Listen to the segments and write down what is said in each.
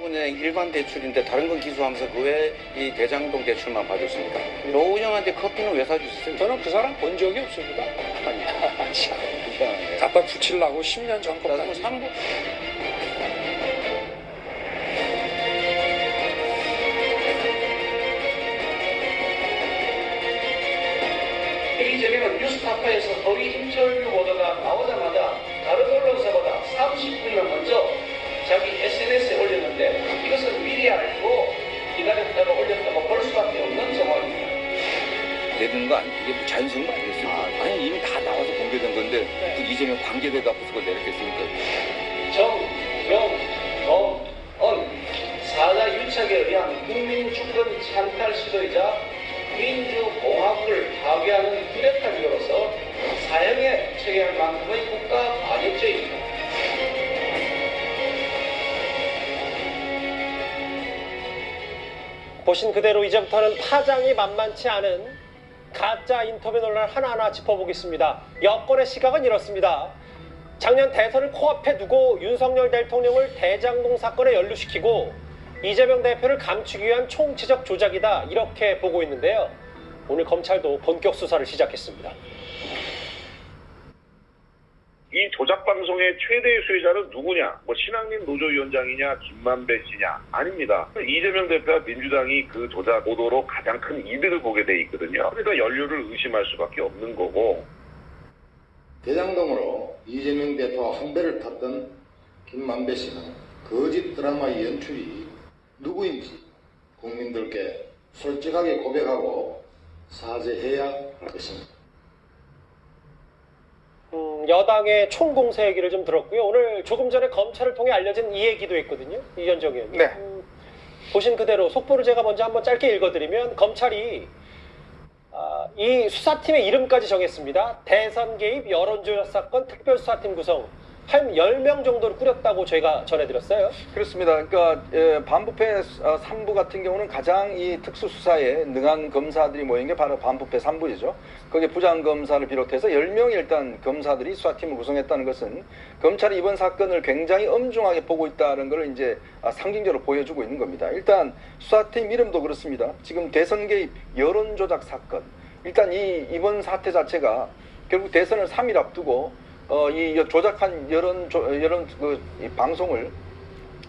대부분의 일반 대출인데 다른 건 기소하면서 그 외에 이 대장동 대출만 봐줬습니다. 노은영한테 커피는 왜 사주셨어요? 저는 그 사람 본 적이 없습니다. 아니, 참 이상하네. 갖다 붙이려고 10년 전 나도 것까지. 3부. 이재명은 뉴스타파에서 허위 인터뷰 보도가 나오자마자 다른 언론사보다 30분을 먼저 자기 SNS에 올렸는데 이것은 미리 알고 기다렸다가 올렸다고 볼 수밖에 없는 상황입니다. 내드는 거 이게 뭐 자연스러운 거 아니겠어요? 아니 이미 다 나와서 공개된 건데 그 이재명 관계대가 앞에서 그걸 내렸겠습니까? 정, 명, 검, 언 사자 유착에 의한 국민주권 찬탈 시도이자 민주공화국을 파괴하는 유력한 이유로서 사형에 처해할 만큼의 국가 반역죄입니다. 보신 그대로 이제부터는 파장이 만만치 않은 가짜 인터뷰 논란 하나하나 짚어보겠습니다. 여권의 시각은 이렇습니다. 작년 대선을 코앞에 두고 윤석열 대통령을 대장동 사건에 연루시키고 이재명 대표를 감추기 위한 총체적 조작이다, 이렇게 보고 있는데요. 오늘 검찰도 본격 수사를 시작했습니다. 이 조작 방송의 최대 수혜자는 누구냐? 뭐 신학민 노조위원장이냐, 김만배 씨냐? 아닙니다. 이재명 대표와 민주당이 그 조작 보도로 가장 큰 이득을 보게 돼 있거든요. 그러니까 연루를 의심할 수밖에 없는 거고. 대장동으로 이재명 대표와 한 배를 탔던 김만배 씨는 거짓 드라마의 연출이 누구인지 국민들께 솔직하게 고백하고 사죄해야 할 것입니다. 여당의 총공세 얘기를 좀 들었고요. 오늘 조금 전에 검찰을 통해 알려진 이 얘기도 있거든요. 이현정 의원님. 네. 보신 그대로 속보를 제가 먼저 한번 짧게 읽어드리면 검찰이 이 수사팀의 이름까지 정했습니다. 대선 개입 여론조작 사건 특별수사팀 구성 한 10명 정도를 꾸렸다고 저희가 전해드렸어요. 그렇습니다. 그러니까 반부패 3부 같은 경우는 가장 이 특수수사에 능한 검사들이 모인 게 바로 반부패 3부이죠. 거기에 부장검사를 비롯해서 10명의 일단 검사들이 수사팀을 구성했다는 것은 검찰이 이번 사건을 굉장히 엄중하게 보고 있다는 걸 이제 상징적으로 보여주고 있는 겁니다. 일단 수사팀 이름도 그렇습니다. 지금 대선 개입 여론조작 사건. 일단 이번 사태 자체가 결국 대선을 3일 앞두고 이 조작한 이 방송을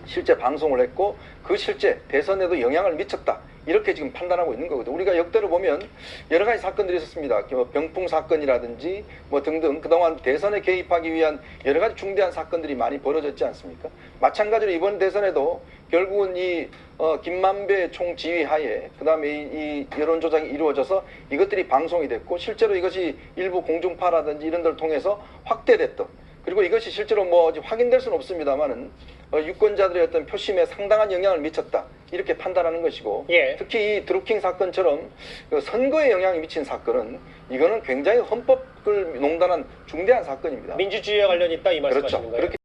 실제 방송을 했고 그 실제 대선에도 영향을 미쳤다, 이렇게 지금 판단하고 있는 거거든요. 우리가 역대로 보면 여러 가지 사건들이 있었습니다. 병풍 사건이라든지 뭐 등등 그동안 대선에 개입하기 위한 여러 가지 중대한 사건들이 많이 벌어졌지 않습니까? 마찬가지로 이번 대선에도 결국은 이 김만배 총지휘 하에 그다음에 이 여론조작이 이루어져서 이것들이 방송이 됐고 실제로 이것이 일부 공중파라든지 이런 데를 통해서 확대됐던, 그리고 이것이 실제로 뭐 확인될 수는 없습니다만은 유권자들의 어떤 표심에 상당한 영향을 미쳤다, 이렇게 판단하는 것이고, 예. 특히 이 드루킹 사건처럼 선거에 영향이 미친 사건은 이거는 굉장히 헌법을 농단한 중대한 사건입니다. 민주주의와 관련이 있다, 이 말씀하시는 그렇죠. 거예요? 그렇기